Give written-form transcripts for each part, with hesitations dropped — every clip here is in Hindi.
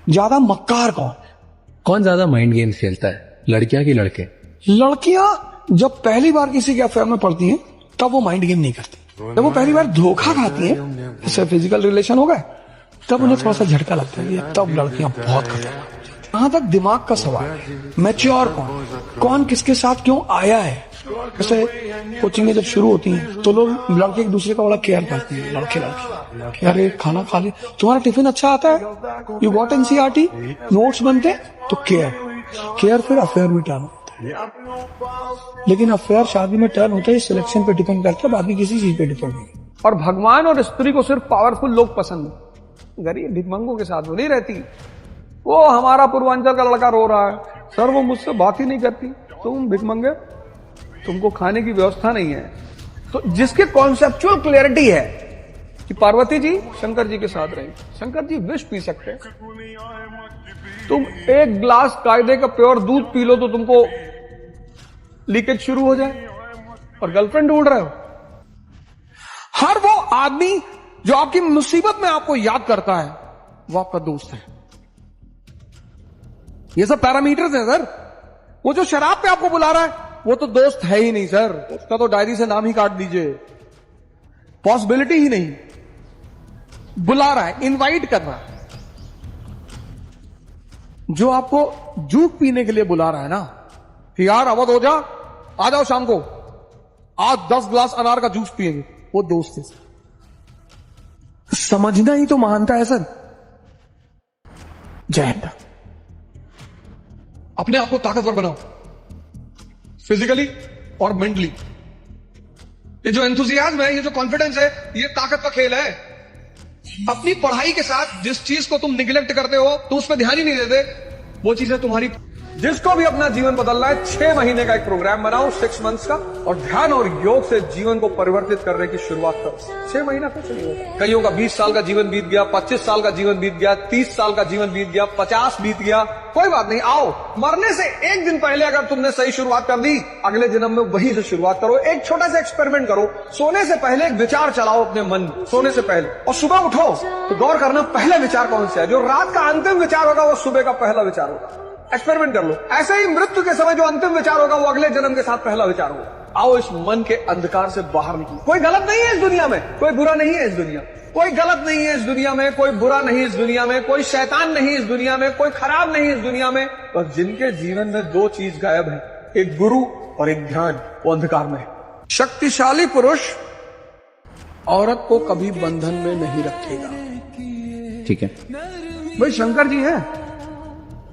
ज्यादा मक्कार कौन ज्यादा माइंड गेम्स खेलता है, लड़कियां कि लड़के? लड़कियां जब पहली बार किसी के अफेयर में पड़ती हैं तब वो माइंड गेम नहीं करती। जब वो पहली बार धोखा खाती हैं, जैसे फिजिकल रिलेशन हो गए, तब उन्हें थोड़ा सा झटका लगता है, तब लड़कियां बहुत खतरनाक। जहां तक दिमाग का सवाल है, मैच्योर कौन किसके साथ क्यों आया है। जैसे कोचिंग जब शुरू होती हैं तो लोग लड़के एक दूसरे का बड़ा केयर करते हैं, लड़के अरे खाना खा ले, तुम्हारा टिफिन अच्छा आता है, यू गॉट एनसीईआरटी, नोट्स बनते, तो केयर फिर अफेयर में टर्न होता है। लेकिन अफेयर शादी में टर्न होता है, सिलेक्शन पे डिपेंड करता है, बाकी किसी चीज पे डिपेंड नहीं। और भगवान और स्त्री को सिर्फ पावरफुल लोग पसंद है, गरीब भिखमंगों के साथ वो नहीं रहती। वो हमारा पूर्वांचल का लड़का रो रहा है, सर वो मुझसे बात ही नहीं करती, तुम भिखमंगे, तुमको खाने की व्यवस्था नहीं है। तो जिसके कॉन्सेप्चुअल क्लैरिटी है कि पार्वती जी शंकर जी के साथ रहेंगे, शंकर जी विष पी सकते हैं, तुम एक ग्लास कायदे का प्योर दूध पी लो तो तुमको लीकेज शुरू हो जाए और गर्लफ्रेंड ढूंढ रहे हो। हर वो आदमी जो आपकी मुसीबत में आपको याद करता है वो आपका दोस्त है। ये सब पैरामीटर्स हैं सर। वो जो शराब पे आपको बुला रहा है वो तो दोस्त है ही नहीं सर, उसका तो डायरी से नाम ही काट दीजिए, पॉसिबिलिटी ही नहीं। बुला रहा है, इनवाइट कर रहा है। जो आपको जूस पीने के लिए बुला रहा है ना कि यार अवध हो जा, आ जाओ शाम को, आज 10 ग्लास अनार का जूस पिएंगे, वो दोस्त है। समझना ही तो महानता है सर। जय हिंद। अपने आप को ताकतवर बनाओ, फिजिकली और मेंटली। ये जो एंथुजियाज्म है, ये जो कॉन्फिडेंस है, ये ताकत का खेल है। अपनी पढ़ाई के साथ जिस चीज को तुम निगलेक्ट करते हो, तुम उस पर ध्यान ही नहीं देते, वो चीज है तुम्हारी। जिसको भी अपना जीवन बदलना है, 6 महीने का एक प्रोग्राम बनाओ, 6 मंथ्स का, और ध्यान और योग से जीवन को परिवर्तित करने की शुरुआत करो। 6 महीना कुछ नहीं होगा। कईयों का 20 साल का जीवन बीत गया, 25 साल का जीवन बीत गया, 30 साल का जीवन बीत गया, 50 बीत गया, कोई बात नहीं। आओ, मरने से एक दिन पहले अगर तुमने सही शुरुआत कर दी, अगले जन्म में वही से शुरुआत करो। एक छोटा सा एक्सपेरिमेंट करो, सोने से पहले एक विचार चलाओ अपने मन, सोने से पहले, और सुबह उठो तो गौर करना पहला विचार कौन सा है। जो रात का अंतिम विचार होगा वो सुबह का पहला विचार होगा। एक्सपेरिमेंट कर लो। ऐसे ही मृत्यु के समय जो अंतिम विचार होगा वो अगले जन्म के साथ पहला विचार होगा। आओ इस मन के अंधकार से बाहर निकलो। कोई गलत नहीं है इस दुनिया में, कोई बुरा नहीं है इस दुनिया, कोई गलत नहीं है इस दुनिया में, कोई बुरा नहीं इस दुनिया में, कोई शैतान नहीं इस दुनिया में, कोई खराब नहीं इस दुनिया में। बस जिनके जीवन में 2 चीज गायब है, एक गुरु और एक ध्यान, वो अंधकार में है। शक्तिशाली पुरुष औरत को कभी बंधन में नहीं रखेगा। ठीक है भाई शंकर जी हैं,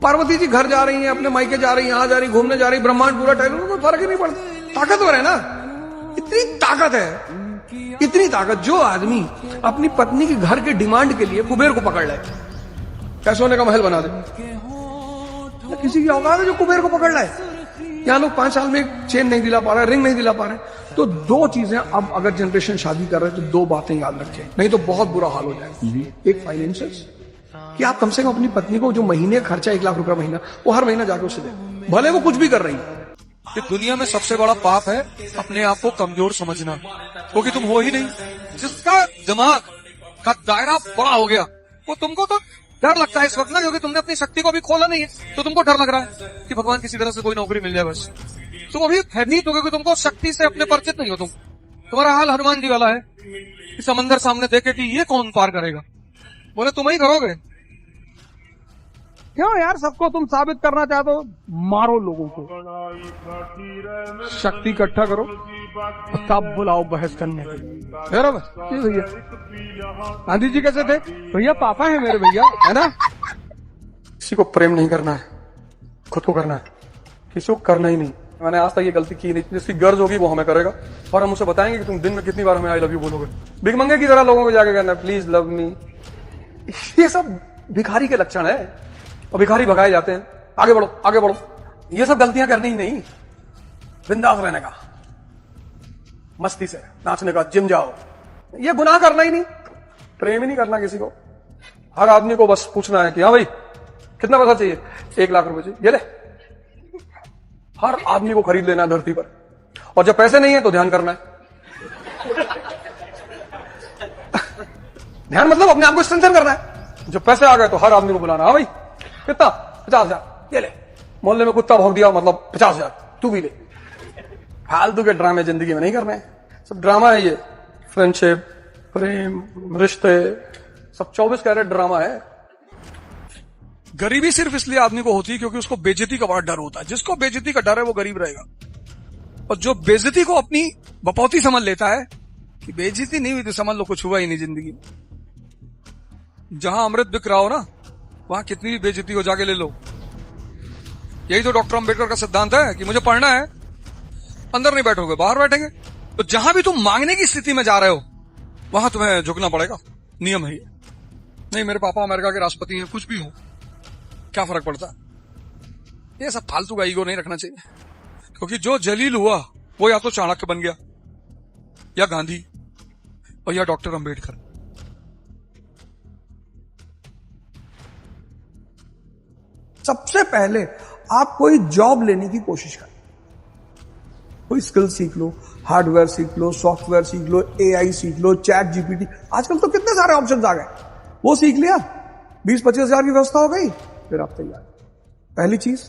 पार्वती जी घर जा रही हैं, अपने मायके जा रही हैं, यहां जा रही, घूमने जा रही, ब्रह्मांड पूरा टहल, कोई फर्क ही नहीं पड़ता। ताकतवर है ना, इतनी ताकत है, इतनी ताकत। जो आदमी अपनी पत्नी के घर के डिमांड के लिए कुबेर को पकड़ ले, क्या सोने का महल बना दे, किसी की औकात है जो कुबेर को पकड़ लाए। यहाँ लोग 5 साल में एक चेन नहीं दिला पा रहे, रिंग नहीं दिला पा रहे। तो 2 चीजें अब अगर जनरेशन शादी कर रहे हैं तो 2 बातें याद रखें, नहीं तो बहुत बुरा हाल हो जाए। एक फाइनेंशियल, कि आप कम से कम अपनी पत्नी को जो महीने खर्चा 1 लाख रुपया महीना, वो हर महीना जाके उसे दे, भले वो कुछ भी कर रही है। कि दुनिया में सबसे बड़ा पाप है अपने आप को कमजोर समझना, क्योंकि तुम हो ही नहीं। जिसका दिमाग का दायरा बड़ा हो गया, वो तुमको तो डर लगता है इस वक्त ना, क्योंकि तुमने अपनी शक्ति को भी खोला नहीं है, तो तुमको डर लग रहा है कि भगवान किसी तरह से कोई नौकरी मिल जाए बस। तुम अभी भयभीत हो गए, तुमको शक्ति से अपने परिचित नहीं हो तुम। तुम्हारा हाल हनुमान जी वाला है कि समंदर सामने देखे कि ये कौन पार करेगा, बोले तुम ही करोगे। क्यों यार, सबको तुम साबित करना चाहते हो, मारो लोगों को, शक्ति इकट्ठा करो, तब बुलाओ बहस करने के लिए। बराबर भैया, गांधी जी कैसे थे भैया, पापा है मेरे भैया, है ना। किसी को प्रेम नहीं करना है, खुद को करना है, किसी को करना ही नहीं। मैंने आज तक ये गलती की नहीं, जिसकी गर्ज होगी वो हमें करेगा, और हम उसे बताएंगे कि तुम दिन में कितनी बार हमें आई लव यू बोलोगे। भिखमंगे की तरह लोगों को जाके कहना प्लीज लव मी, ये सब भिखारी के लक्षण है, और भिखारी भगाए जाते हैं। आगे बढ़ो आगे बढ़ो, ये सब गलतियां करनी ही नहीं। बिंदास रहने का, मस्ती से नाचने का, जिम जाओ, ये गुनाह करना ही नहीं। प्रेम ही नहीं करना किसी को। हर आदमी को बस पूछना है कि हाँ भाई कितना पैसा चाहिए, 1 लाख रुपए चाहिए, ये ले। हर आदमी को खरीद लेना धरती पर, और जब पैसे नहीं है तो ध्यान करना है। ध्यान मतलब अपने आप को स्ट्रेंथन करना है। जब पैसे आ गए तो हर आदमी को बुलाना, हाँ भाई कितना? 50,000। ये ले, मोहल्ले में कुत्ता भौंक दिया मतलब 50,000, तू भी ले। फालतू के ड्रामे जिंदगी में नहीं करने, सब ड्रामा है ये। फ्रेंडशिप, प्रेम, रिश्ते, सब 24 कैरेट ड्रामा है। गरीबी सिर्फ इसलिए आदमी को होती है क्योंकि उसको बेइज्जती का बड़ा डर होता है। जिसको बेइज्जती का डर है वो गरीब रहेगा, और जो बेइज्जती को अपनी बपौती समझ लेता है कि बेइज्जती नहीं हुई तो समझ लो कुछ हुआ ही नहीं जिंदगी में। जहां अमृत बिक रहा हो ना, वहां कितनी भी बेइज्जती हो जाके ले लो। यही तो डॉक्टर अंबेडकर का सिद्धांत है कि मुझे पढ़ना है, अंदर नहीं बैठोगे बाहर बैठेंगे। तो जहां भी तुम मांगने की स्थिति में जा रहे हो वहां तुम्हें झुकना पड़ेगा, नियम है ये। नहीं मेरे पापा अमेरिका के राष्ट्रपति हैं, कुछ भी हो क्या फर्क पड़ता है? ये सब फालतू का ईगो नहीं रखना चाहिए, क्योंकि जो जलील हुआ वो या तो चाणक्य बन गया, या गांधी, और या डॉक्टर अंबेडकर। सबसे पहले आप कोई जॉब लेने की कोशिश करें, कोई स्किल सीख लो, हार्डवेयर सीख लो, सॉफ्टवेयर सीख लो, एआई सीख लो, चैट जीपीटी, आजकल तो कितने सारे ऑप्शंस आ गए, वो सीख लिया, 20-25 हजार की व्यवस्था हो गई, फिर आप तैयार। पहली चीज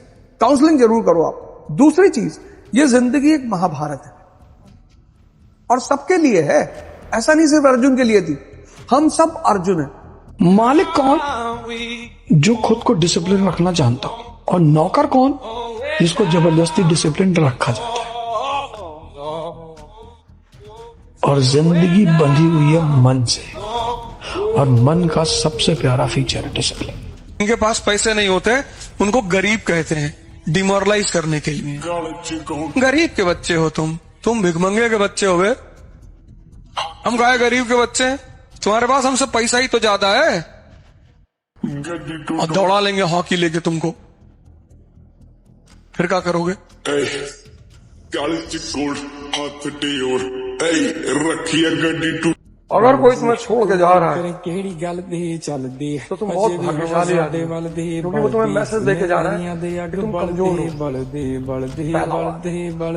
काउंसलिंग जरूर करो आप। दूसरी चीज, ये जिंदगी एक महाभारत है और सबके लिए है, ऐसा नहीं सिर्फ अर्जुन के लिए थी, हम सब अर्जुन हैं। मालिक कौन? जो खुद को डिसिप्लिन रखना जानता हो, और नौकर कौन? जिसको जबरदस्ती डिसिप्लिन रखा जाता है। और जिंदगी बंधी हुई है मन से, और मन का सबसे प्यारा फीचर है डिसिप्लिन। इनके पास पैसे नहीं होते, उनको गरीब कहते हैं, डिमोरलाइज करने के लिए। गरीब के बच्चे हो तुम भिखमंगे के बच्चे हो गए। हम गाय गरीब के बच्चे हैं, तुम्हारे पास हमसे पैसा ही तो ज्यादा है, और दौड़ा लेंगे हॉकी लेके तुमको, फिर क्या करोगे? अगर कोई तुम्हें छोड़ के जा रहा है ਕਿਹੜੀ ਗੱਲ ਦੇ ਚੱਲਦੇ तो तुम बहुत भाग्यशाली आदमी हो, क्योंकि वो तुम्हें मैसेज देके जा रहा है कि तुम कमजोर हो।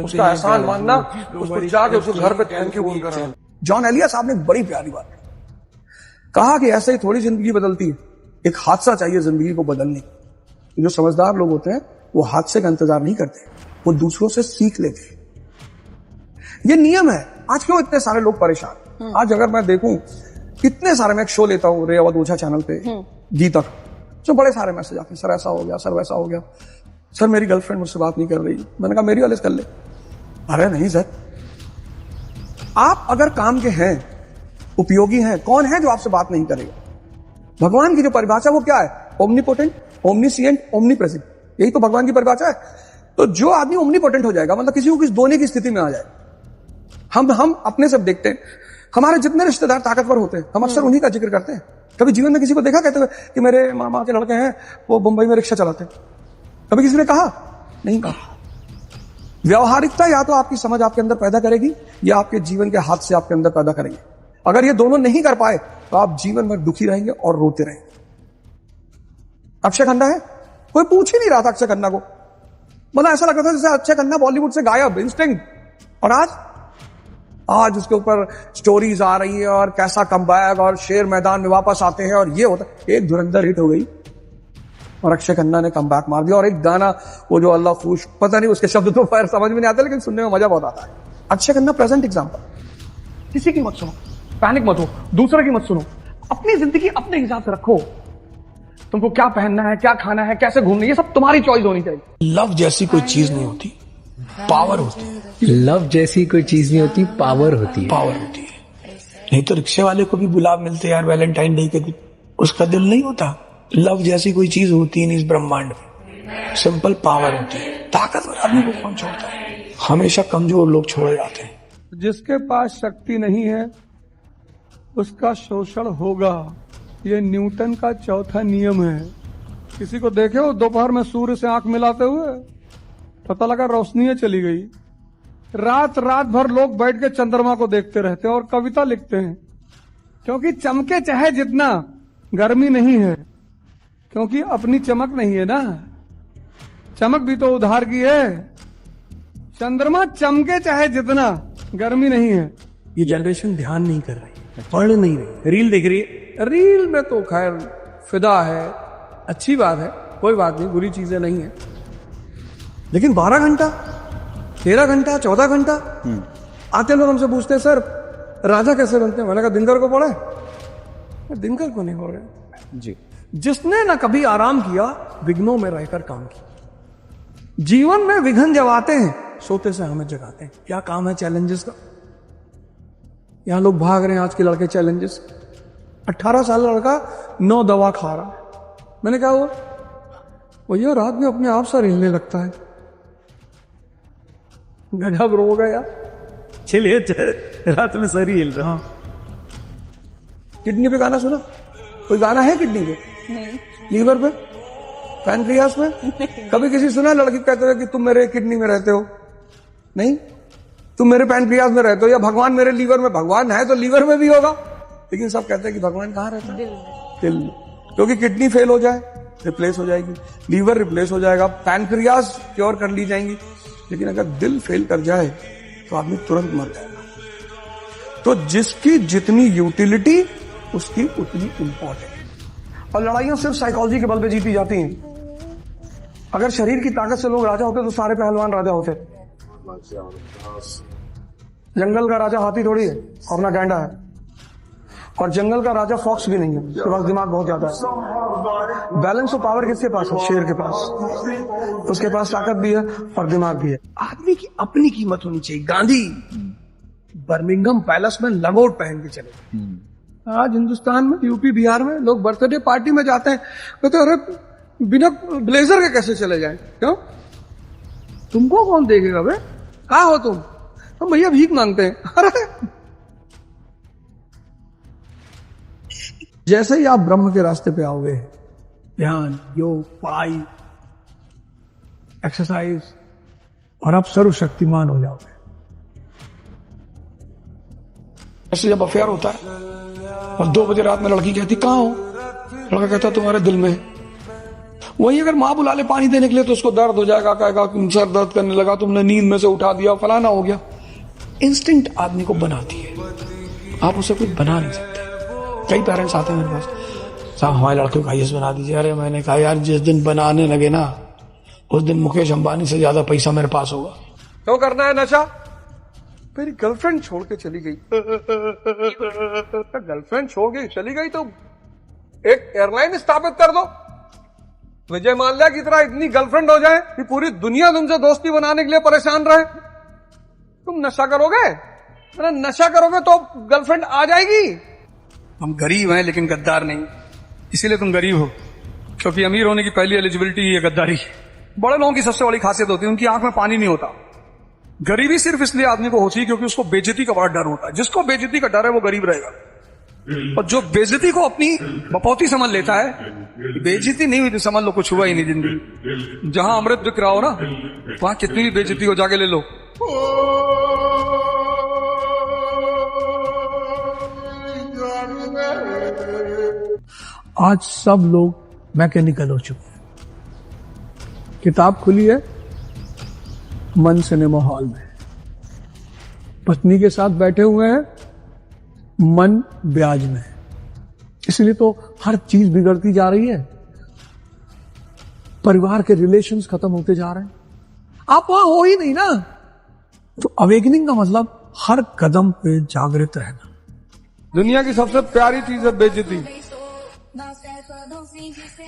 उसका एहसान मानना, उसको जाके उसको घर पे थैंक यू बोल कर। जॉन एलिया साहब ने एक बड़ी प्यारी बात कहा कि ऐसे ही थोड़ी जिंदगी बदलती है, एक हादसा चाहिए जिंदगी को बदलने। जो समझदार लोग होते हैं वो हादसे का इंतजार नहीं करते, वो दूसरों से सीख लेते हैं। ये नियम है। आज क्यों इतने सारे लोग परेशान? आज अगर मैं देखूं, इतने सारे, मैं एक शो लेता हूं रे अवध ओझा चैनल पे, गीता का, जो बड़े सारे मैसेज आते हैं, सर ऐसा हो गया, सर वैसा हो गया, सर मेरी गर्लफ्रेंड मुझसे बात नहीं कर रही। मैंने कहा मेरी वाले कर ले। अरे नहीं सर, आप अगर काम के हैं, उपयोगी हैं, कौन है जो आपसे बात नहीं करेगा? भगवान की जो परिभाषा वो क्या है? ओमनीपोटेंट, ओमनीसिएंट, ओमनीप्रेजेंट, यही तो भगवान की परिभाषा है। तो जो आदमी ओमनीपोटेंट हो जाएगा, मतलब किसी को कुछ दोने की स्थिति में आ जाए। हम अपने सब देखते हैं, हमारे जितने रिश्तेदार ताकतवर होते हैं, हम अक्सर उन्हीं का जिक्र करते हैं। कभी जीवन में किसी को देखा कहते हुए कि मेरे मामा के लड़के हैं, वो मुंबई में रिक्शा चलाते हैं? कभी किसी ने कहा? नहीं कहा। व्यवहारिकता या तो आपकी समझ आपके अंदर पैदा करेगी, या आपके जीवन के हाथ से आपके अंदर पैदा करेंगे। अगर ये दोनों नहीं कर पाए तो आप जीवन भर दुखी रहेंगे और रोते रहेंगे। अक्षय खन्ना है, कोई पूछ ही नहीं रहा था अक्षय खन्ना को, मतलब ऐसा लगता था जैसे अक्षय खन्ना बॉलीवुड से गायब, इंस्टिंक्ट। और आज उसके ऊपर स्टोरीज आ रही है, और कैसा कमबैक, और शेर मैदान में वापस आते हैं, और ये होता। एक धुरंधर हिट हो गई और अक्षय खन्ना ने कमबैक मार दिया। और एक गाना वो जो अल्लाह खुश, पता नहीं उसके शब्द तो खैर समझ में नहीं आते, लेकिन सुनने में मजा बहुत आता है। Akshay Khanna present example. किसी की मत सुनो, पैनिक मत हो, दूसरे की मत सुनो, अपनी जिंदगी अपने हिसाब से रखो। तुमको क्या पहनना है, क्या खाना है, कैसे घूमना है, ये सब तुम्हारी चॉइस होनी चाहिए। लव जैसी कोई चीज नहीं होती, पावर होती है। लव जैसी कोई चीज नहीं होती, पावर होती है। पावर होती है। नहीं तो रिक्शे वाले को भी गुलाब मिलते यार वैलेंटाइन डे के दिन, उसका दिल नहीं होता। लव जैसी कोई चीज होती नहीं इस ब्रह्मांड में, सिंपल पावर होती है। ताकतवर आदमी को कौन छोड़ता है? हमेशा कमजोर लोग छोड़े जाते हैं। जिसके पास शक्ति नहीं है उसका शोषण होगा, ये न्यूटन का चौथा नियम है। किसी को देखे हो दोपहर में सूर्य से आंख मिलाते हुए? पता लगा रोशनी चली गई। रात भर लोग बैठ के चंद्रमा को देखते रहते हैं और कविता लिखते हैं, क्योंकि चमके चाहे जितना, गर्मी नहीं है, क्योंकि अपनी चमक नहीं है ना। चमक भी तो उधार की है। चंद्रमा चमके चाहे जितना, गर्मी नहीं है। ये जनरेशन ध्यान नहीं कर रही, पढ़ नहीं रही, रील देख रही है। रील में तो खैर फिदा है, अच्छी बात है, कोई बात नहीं, बुरी चीजें नहीं है, लेकिन 12 घंटा, 13 घंटा, 14 घंटा आते लोग हमसे पूछते हैं, सर राजा कैसे बनते हैं? मैंने कहा दिनकर को पढ़े, दिनकर को नहीं पढ़े जी। जिसने ना कभी आराम किया, विघ्नों में रहकर काम किया। जीवन में विघ्न जब आते हैं, सोते से हमें जगाते हैं। क्या काम है चैलेंजेस का? यहां लोग भाग रहे हैं आज के लड़के चैलेंजेस। 18 साल लड़का 9 दवा खा रहा है। मैंने कहा हुआ? भैया रात में अपने आप सा हिलने लगता है। गजब रोग है यार। चलिए रात में सर ही हिल रहा। किडनी पे गाना सुना? कोई गाना है किडनी पे? नहीं। लीवर पे, पैनक्रियास में? कभी किसी सुना लड़की कहते हो कि तुम मेरे किडनी में रहते हो? नहीं। तुम मेरे पैनक्रियास में रहते हो, या भगवान मेरे लीवर में? भगवान है तो लीवर में भी होगा, लेकिन सब कहते हैं कि भगवान कहाँ रहता है? दिल में। क्योंकि किडनी फेल हो जाए रिप्लेस हो जाएगी, लीवर रिप्लेस हो जाएगा, पैनक्रियास क्योर कर ली जाएंगी, लेकिन अगर दिल फेल कर जाए तो आदमी तुरंत मर जाएगा। तो जिसकी जितनी यूटिलिटी उसकी उतनी इंपॉर्टेंट। और लड़ाइयां सिर्फ साइकोलॉजी के बल पे जीती जाती हैं। अगर शरीर की ताकत से लोग राजा होते तो सारे पहलवान राजा होते। जंगल का राजा हाथी थोड़ी है और ना गैंडा है, और जंगल का राजा फॉक्स भी नहीं है, उसके पास दिमाग बहुत ज्यादा है। बैलेंस ऑफ पावर किसके पास है? शेर के पास। उसके पास ताकत भी है और दिमाग भी है। आदमी की अपनी कीमत होनी चाहिए। गांधी बर्मिंघम पैलेस में लंगोट पहन के चले। आज हिंदुस्तान में, यूपी बिहार में लोग बर्थडे पार्टी में जाते हैं, कहते अरे बिना ब्लेजर के कैसे चले जाएं? क्यों? तुमको कौन देखेगा बे? कहाँ हो तुम? हम भैया भीख मांगते हैं। अरे जैसे ही आप ब्रह्म के रास्ते पे आओगे, ध्यान, योग, पढ़ाई, एक्सरसाइज, और आप सर्वशक्तिमान हो जाओगे। ऐसे जब अफेयर होता है और 2 बजे रात में लड़की कहती कहाँ हो? लड़का कहता तुम्हारे दिल में। वही अगर माँ बुला ले पानी देने के लिए तो उसको दर्द हो जाएगा, कहेगा सर दर्द करने लगा, तुमने नींद में से उठा दिया, फलाना हो गया। इंस्टिंक्ट आदमी को बनाती है, आप उसे कुछ बना नहीं सकते। कई पेरेंट्स आते हैं मेरे पास, साहब हमारे लड़के को आईएएस बना दीजिए। अरे मैंने कहा यार जिस दिन बनाने लगे ना, उस दिन मुकेश अंबानी से ज्यादा पैसा मेरे पास होगा। क्यों करना है नशा? मेरी गर्लफ्रेंड छोड़ के चली गई। गर्लफ्रेंड छोड़ के चली गई तो एक एयरलाइन स्थापित कर दो। विजय माल्या की तरह इतनी गर्लफ्रेंड हो जाए कि पूरी दुनिया तुमसे दोस्ती बनाने के लिए परेशान रहे। तुम नशा करोगे? अरे नशा करोगे तो गर्लफ्रेंड आ जाएगी। हम गरीब हैं लेकिन गद्दार नहीं, इसीलिए तुम गरीब हो, क्योंकि अमीर होने की पहली एलिजिबिलिटी ये गद्दारी। बड़े लोगों की सबसे बड़ी खासियत होती है उनकी आंख में पानी नहीं होता। गरीबी सिर्फ इसलिए आदमी को होती है क्योंकि उसको बेइज्जती का बड़ा डर होता है। जिसको बेइज्जती का डर है वो गरीब रहेगा, और जो बेइज्जती को अपनी बपौती समझ लेता है, बेइज्जती नहीं हुई तो समझ लो कुछ हुआ ही नहीं जिंदगी। जहां अमृत बिक रहा हो ना, वहां कितनी भी बेइज्जती हो जाके ले लो। आज सब लोग मैकेनिकल हो चुके हैं। किताब खुली है मन सिनेमा हॉल में, पत्नी के साथ बैठे हुए हैं, मन ब्याज में। इसलिए तो हर चीज बिगड़ती जा रही है, परिवार के रिलेशंस खत्म होते जा रहे हैं। आप वहां हो ही नहीं ना। तो अवेकनिंग का मतलब हर कदम पे जागृत रहना। दुनिया की सबसे प्यारी चीज है बेइज्जती।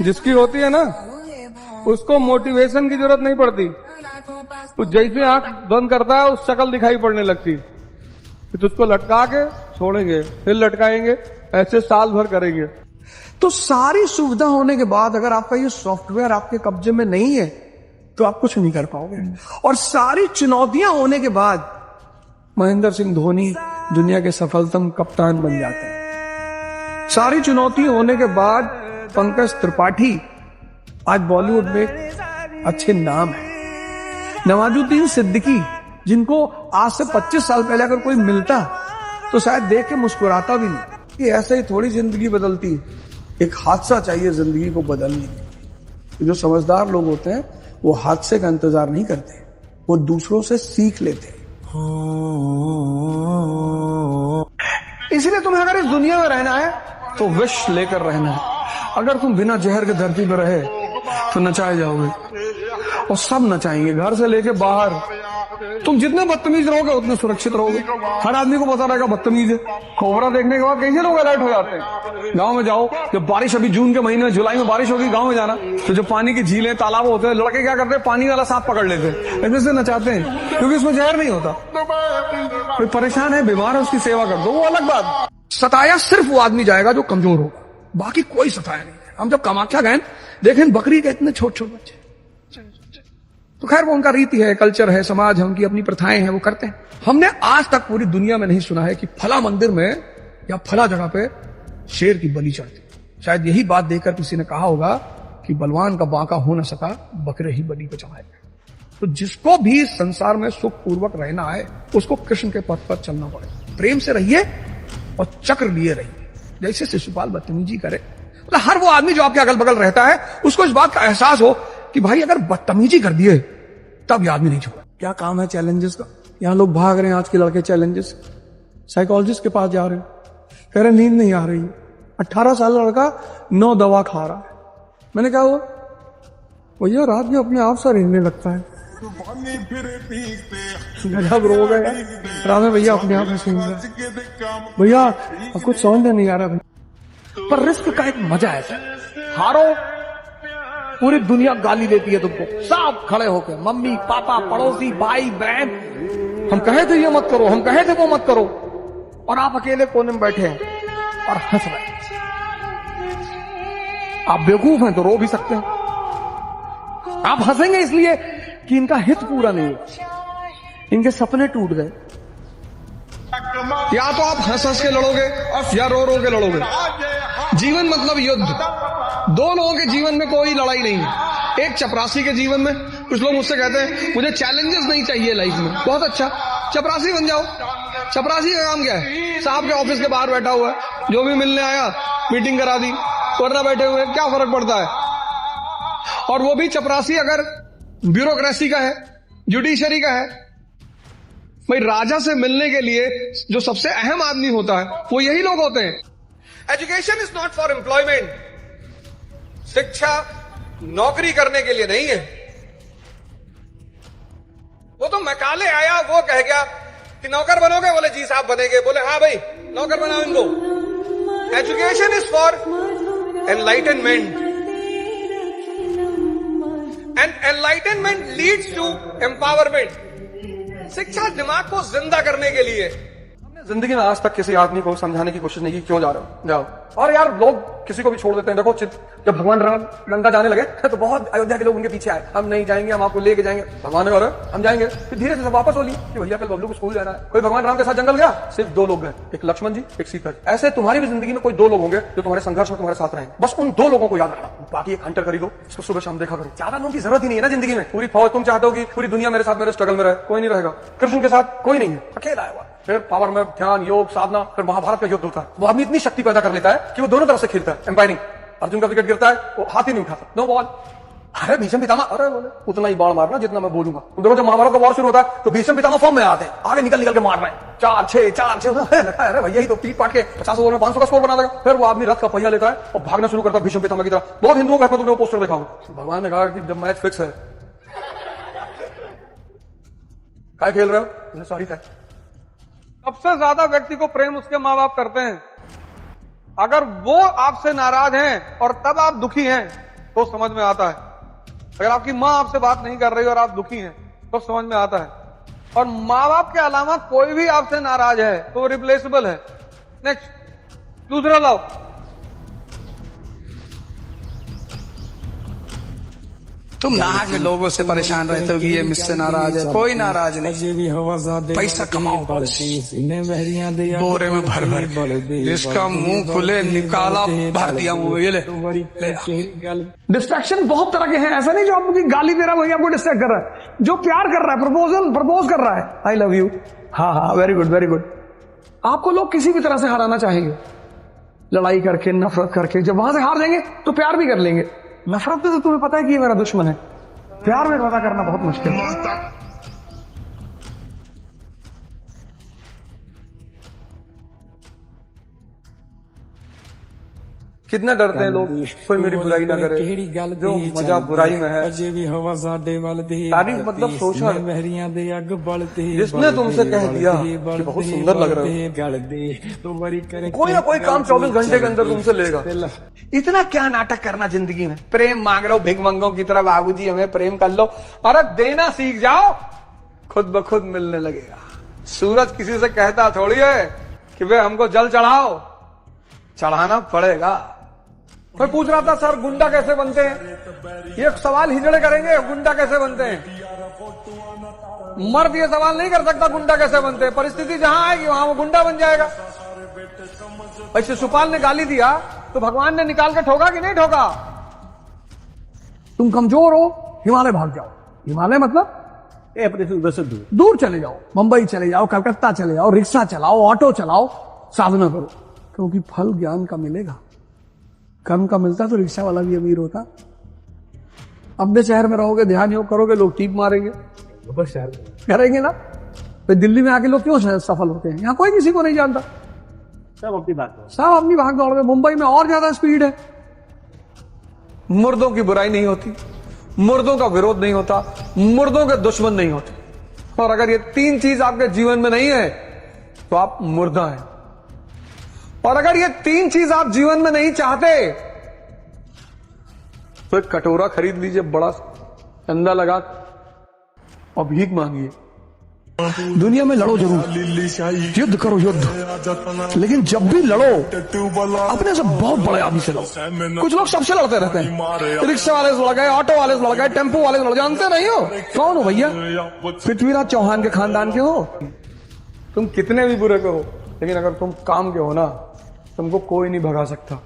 जिसकी होती है ना, उसको मोटिवेशन की जरूरत नहीं पड़ती। तो जैसे आंख बंद करता है उस शक्ल दिखाई पड़ने लगती। फिर उसको लटका के छोड़ेंगे, फिर लटकाएंगे, ऐसे साल भर करेंगे। तो सारी सुविधा होने के बाद अगर आपका ये सॉफ्टवेयर आपके कब्जे में नहीं है तो आप कुछ नहीं कर पाओगे। और सारी चुनौतियां होने के बाद महेंद्र सिंह धोनी दुनिया के सफलतम कप्तान बन जाते हैं। सारी चुनौती होने के बाद पंकज त्रिपाठी आज बॉलीवुड में अच्छे नाम है। नवाजुद्दीन सिद्दीकी, जिनको आज से 25 साल पहले अगर कोई मिलता तो शायद देख के मुस्कुराता भी नहीं। कि ऐसे ही थोड़ी जिंदगी बदलती है, एक हादसा चाहिए जिंदगी को बदलने के लिए। जो समझदार लोग होते हैं वो हादसे का इंतजार नहीं करते, वो दूसरों से सीख लेते हैं। इसलिए तुम्हें अगर इस दुनिया में रहना है तो विष लेकर रहना है। अगर तुम बिना जहर के धरती पर रहे तो नचाए जाओगे, और सब नचाएंगे घर से लेके बाहर। तुम जितने बदतमीज रहोगे उतने सुरक्षित रहोगे। हर आदमी को पता रहेगा बदतमीज है। कोबरा देखने के बाद कैसे लोग अलर्ट हो जाते हैं। गांव में जाओ, जब बारिश, अभी जून के महीने में, जुलाई में बारिश होगी, गांव में जाना, तो जो पानी की झीलें तालाब होते हैं, लड़के क्या करते हैं, पानी वाला सांप पकड़ लेते हैं, ऐसे से नचाते हैं, क्योंकि उसमें जहर नहीं होता। कोई परेशान है, बीमार है, उसकी सेवा कर दो, वो अलग बात। सताया सिर्फ वो आदमी जाएगा जो कमजोर होगा, बाकी कोई सताया नहीं। हम जब कामाख्या गए, देखें बकरी के इतने छोटे छोटे बच्चे, तो खैर वो उनका रीति है, कल्चर है, समाज है, उनकी अपनी प्रथाएं हैं, वो करते हैं। हमने आज तक पूरी दुनिया में नहीं सुना है कि फला मंदिर में या फला जगह पे शेर की बलि चढ़ती। शायद यही बात देखकर किसी ने कहा होगा कि बलवान का बांका हो न सका, बकरे ही बलि को चढ़ाए। तो जिसको भी संसार में सुख पूर्वक रहना है, उसको कृष्ण के पथ पर चलना पड़ेगा। प्रेम से रहिए और चक्र लिए रहिए, जैसे शिशुपाल बदतमीजी करे। मतलब हर वो आदमी जो आपके अगल बगल रहता है, उसको इस बात का एहसास हो कि भाई अगर बदतमीजी कर दिए तब ये आदमी नहीं छोड़ा। क्या काम है चैलेंजेस का? यहां लोग भाग रहे हैं आज के लड़के चैलेंजेस। साइकोलॉजिस्ट के पास जा रहे हैं, कह रहे नींद नहीं आ रही। 18 साल लड़का 9 दवा खा रहा है। मैंने कहा हुआ भैया, रात में अपने आप सा रहने लगता है। गजब रोग है रात में भैया, अपने आप में भैया अब कुछ समझ नहीं आ रहा। पर रिस्क का एक मजा है, हारो पूरी दुनिया गाली देती है तुमको, सब खड़े होकर, मम्मी पापा पड़ोसी भाई बहन, हम कहे थे ये मत करो, हम कहे थे वो मत करो, और आप अकेले कोने में बैठे हैं और हंस रहे हैं। आप बेवकूफ हैं तो रो भी सकते हैं। आप हंसेंगे इसलिए कि इनका हित पूरा नहीं हुआ, इनके सपने टूट गए। या तो आप हंस हंस के लड़ोगे या रो रो के लड़ोगे। जीवन मतलब युद्ध। दो लोगों के जीवन में कोई लड़ाई नहीं है। एक चपरासी के जीवन में, कुछ लोग मुझसे कहते हैं मुझे चैलेंजेस नहीं चाहिए लाइफ में। बहुत अच्छा, चपरासी बन जाओ। चपरासी का काम क्या है? साहब के ऑफिस के बाहर बैठा हुआ है, जो भी मिलने आया मीटिंग करा दी, वरना बैठे हुए, क्या फर्क पड़ता है। और वो भी चपरासी अगर ब्यूरोक्रेसी का है, जुडिशरी का है। भाई राजा से मिलने के लिए जो सबसे अहम आदमी होता है वो यही लोग होते हैं। Education is not for employment. शिक्षा नौकरी करने के लिए नहीं है। वो तो मैकाले आया, वो कह गया कि नौकर बनोगे, बोले जी साहब बनेंगे, बोले हाँ भाई नौकर बनाओ इनको। Education is for enlightenment, and enlightenment leads to empowerment. शिक्षा दिमाग को जिंदा करने के लिए। हमने जिंदगी में आज तक किसी आदमी को समझाने की कोशिश नहीं की क्यों जा रहे हो, जाओ। और यार लोग किसी को भी छोड़ देते हैं। देखो जब भगवान राम लंका जाने लगे तो बहुत अयोध्या के लोग उनके पीछे आए, हम नहीं जाएंगे, हम आपको लेके जाएंगे। भगवान ने कहा हम जाएंगे। फिर धीरे से वापस बोली कि भैया कल बबलू को स्कूल जाना है। कोई भगवान राम के साथ जंगल गया, सिर्फ 2 लोग गए, एक लक्ष्मण जी, एक सीता जी। ऐसे तुम्हारी भी जिंदगी में कोई 2 लोग होंगे जो तुम्हारे संघर्ष में तुम्हारे साथ रहेंगे। बस उन 2 लोगों को याद रखना, बाकी एक हंटर खरीदो, इसको सुबह शाम देखा करो। ज्यादा लोगों की जरूरत ही नहीं है ना जिंदगी में। पूरी फौज तुम चाहते हो कि पूरी दुनिया मेरे साथ मेरे स्ट्रगल में रहे, कोई नहीं रहेगा। कृष्ण के साथ कोई नहीं है, अकेला है। फिर पावर में ध्यान, योग, साधना, फिर महाभारत का युद्ध होता है। वो आदमी इतनी शक्ति पैदा कर लेता है कि वो दोनों तरफ से खेलता है, एम्पायरिंग। अर्जुन का विकेट गिरता है, वो हाथ ही नहीं उठाता, नो बॉल। अरे भीष्म पितामह, अरे बोले उतना ही बाण मारना जितना मैं बोलूंगा। तुम देखो जब महाभारत का वॉर शुरू होता है तो भीष्म पितामह फॉर्म में आते हैं, आगे निकल निकल के मार रहे हैं, 4-6 अरे भैया ही तो पीट पाट के 50 ओवर में 500 का स्कोर बना देगा। फिर वो आदमी रथ का पहिया लेता है और भागना शुरू करता है भीष्म पितामह की तरह। बहुत हिंदुओं का तुमने वो पोस्टर देखा होगा। भगवान ने कहा कि जब मैच फिक्स है, क्या खेल रहे हो? Sorry sir. सबसे ज्यादा व्यक्ति को प्रेम उसके माँ बाप करते हैं। अगर वो आपसे नाराज हैं और तब आप दुखी हैं तो समझ में आता है। अगर आपकी माँ आपसे बात नहीं कर रही और आप दुखी हैं तो समझ में आता है। और माँ बाप के अलावा कोई भी आपसे नाराज है तो रिप्लेसेबल है। नेक्स्ट, दूसरा लाओ। तुम नहा के लोगों से परेशान रहते हो कि ये मुझसे नाराज है। कोई नाराज नहीं, पैसा कमाओ, बोरे में भर भर, जिसका मुंह खुले निकाला भर दिया मुंह। ये ले। डिस्ट्रैक्शन बहुत तरह के हैं। ऐसा नहीं जो आपको गाली दे रहा है वही आपको डिस्ट्रैक्ट कर रहा है। जो प्यार कर रहा है, प्रपोज कर रहा है, आई लव यू, हाँ हाँ वेरी गुड वेरी गुड। आपको लोग किसी भी तरह से हराना चाहेंगे, लड़ाई करके, नफरत करके। जब वहां से हार जाएंगे तो प्यार भी कर लेंगे। नफरत तो तुम्हें पता है कि ये मेरा दुश्मन है, प्यार में पता करना बहुत मुश्किल है। कितना डरते हैं लोग, कोई मेरी बुराई ना करे। जो मजा बुराई में है, तारीफ मतलब शोषण। जिसने तुमसे कह दिया कि बहुत सुंदर लग रहे हो, कोई ना कोई काम 24 घंटे के अंदर तुमसे लेगा। इतना क्या नाटक करना जिंदगी में। प्रेम मांग रहे हो भिखमंगों की तरह, बाबूजी हमें प्रेम कर लो। अरे देना सीख जाओ, खुद ब खुद मिलने लगेगा। सूरज किसी से कहता थोड़ी है कि वे हमको जल चढ़ाओ, चढ़ाना पड़ेगा। कोई पूछ रहा था सर गुंडा कैसे बनते हैं, ये सवाल हिजड़े करेंगे, गुंडा कैसे बनते हैं। मर्द ये सवाल नहीं कर सकता गुंडा कैसे बनते हैं, परिस्थिति जहां आएगी वहां वो गुंडा बन जाएगा। ऐसे सुपाल ने गाली दिया तो भगवान ने निकाल के ठोका कि नहीं ठोका। तुम कमजोर हो, हिमालय भाग जाओ। हिमालय मतलब अपने से उधर से दूर। दूर चले जाओ, मुंबई चले जाओ, कलकत्ता चले जाओ, रिक्शा चलाओ, ऑटो चलाओ, साधना करो, क्योंकि फल ज्ञान का मिलेगा। कर्म का मिलता तो रिक्शा वाला भी अमीर होता। अपने शहर में रहोगे, ध्यान योग करोगे, लोग टीप मारेंगे, करेंगे ना। फिर दिल्ली में आके लोग क्यों सफल होते हैं, यहाँ कोई किसी को नहीं जानता, सब अपनी बात है। सब अपनी भाग दौड़ में। मुंबई में और ज्यादा स्पीड है। मुर्दों की बुराई नहीं होती, मुर्दों का विरोध नहीं होता, मुर्दों के दुश्मन नहीं होते। और अगर ये 3 चीज आपके जीवन में नहीं है तो आप मुर्दा हैं। और अगर ये 3 चीज आप जीवन में नहीं चाहते तो एक कटोरा खरीद लीजिए बड़ा, अंदा लगा और भीख मांगिए। दुनिया में लड़ो जरूर, युद्ध करो युद्ध, लेकिन जब भी लड़ो अपने से बहुत बड़े आदमी से लड़ो। कुछ लोग सबसे लड़ते रहते हैं, रिक्शा वाले से लड़ गए, ऑटो वाले से लड़ गए, टेम्पो वाले से लड़, जानते नहीं हो कौन हो भैया, पृथ्वीराज चौहान के खानदान के हो। तुम कितने भी बुरे के हो, लेकिन अगर तुम काम के हो ना, तुमको कोई नहीं भगा सकता।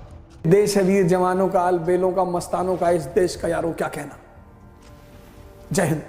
देश है वीर जवानों का, बेलों का, मस्तानों का, इस देश का यारों क्या कहना। जय हिंद।